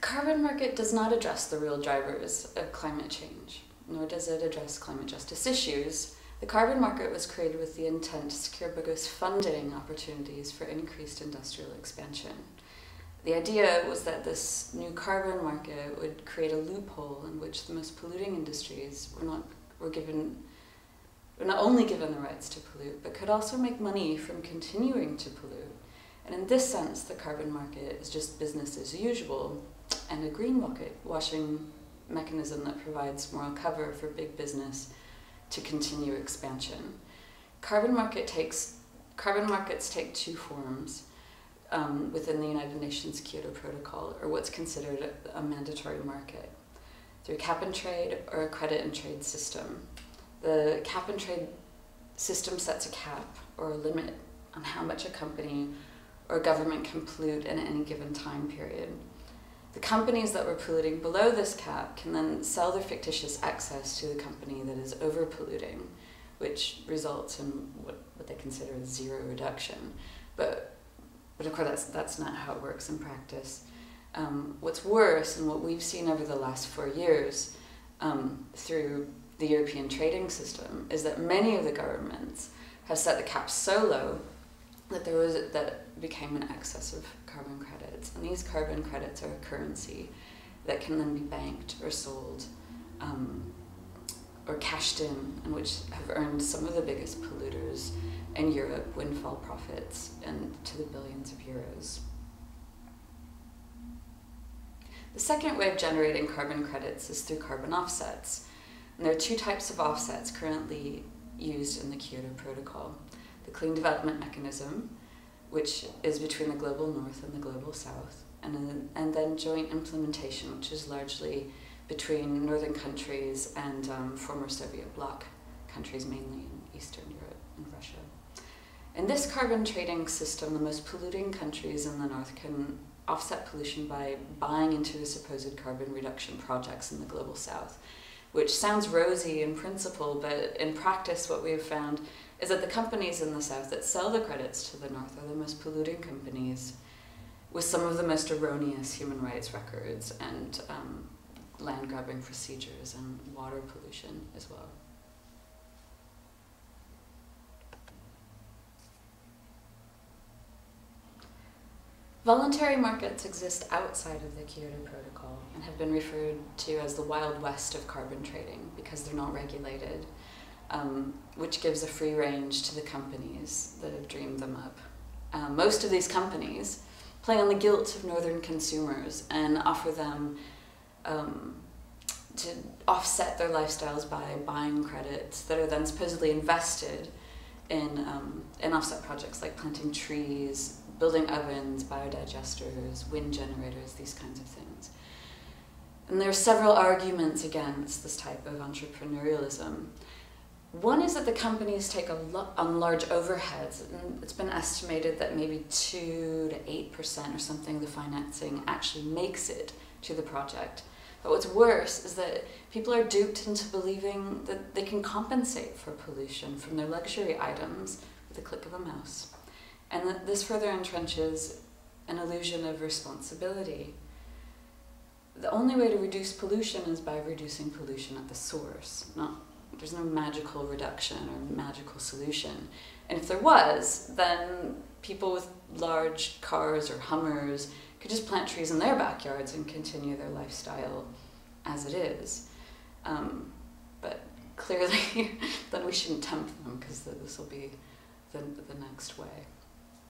carbon market does not address the real drivers of climate change, nor does it address climate justice issues. The carbon market was created with the intent to secure bogus funding opportunities for increased industrial expansion. The idea was that this new carbon market would create a loophole in which the most polluting industries were not only given the rights to pollute, but could also make money from continuing to pollute. And in this sense, the carbon market is just business as usual and a greenwashing mechanism that provides moral cover for big business to continue expansion. Carbon markets take two forms within the United Nations Kyoto Protocol, or what's considered a mandatory market, through cap and trade or a credit and trade system. The cap and trade system sets a cap or a limit on how much a company or government can pollute in any given time period. The companies that were polluting below this cap can then sell their fictitious excess to the company that is over-polluting, which results in what they consider a zero reduction. But of course, that's not how it works in practice. What's worse, and what we've seen over the last 4 years through the European trading system, is that many of the governments have set the cap so low that became an excess of carbon credits. And these carbon credits are a currency that can then be banked or sold or cashed in, and which have earned some of the biggest polluters in Europe windfall profits and to the billions of euros. The second way of generating carbon credits is through carbon offsets. And there are two types of offsets currently used in the Kyoto Protocol. The Clean Development Mechanism, which is between the global north and the global south, and then joint implementation, which is largely between northern countries and former Soviet bloc countries, mainly in Eastern Europe and Russia. In this carbon trading system, the most polluting countries in the north can offset pollution by buying into the supposed carbon reduction projects in the global south, which sounds rosy in principle, but in practice what we've found is that the companies in the south that sell the credits to the north are the most polluting companies with some of the most erroneous human rights records and land grabbing procedures and water pollution as well. Voluntary markets exist outside of the Kyoto Protocol and have been referred to as the Wild West of carbon trading because they're not regulated, which gives a free range to the companies that have dreamed them up. Most of these companies play on the guilt of northern consumers and offer them to offset their lifestyles by buying credits that are then supposedly invested in offset projects like planting trees, building ovens, biodigesters, wind generators, these kinds of things. And there are several arguments against this type of entrepreneurialism. One is that the companies take on large overheads, and it's been estimated that maybe 2 to 8% or something of the financing actually makes it to the project. But what's worse is that people are duped into believing that they can compensate for pollution from their luxury items with a click of a mouse. And that this further entrenches an illusion of responsibility. The only way to reduce pollution is by reducing pollution at the source. There's no magical reduction or magical solution. And if there was, then people with large cars or Hummers could just plant trees in their backyards and continue their lifestyle as it is. But clearly, then we shouldn't tempt them because this will be the next way.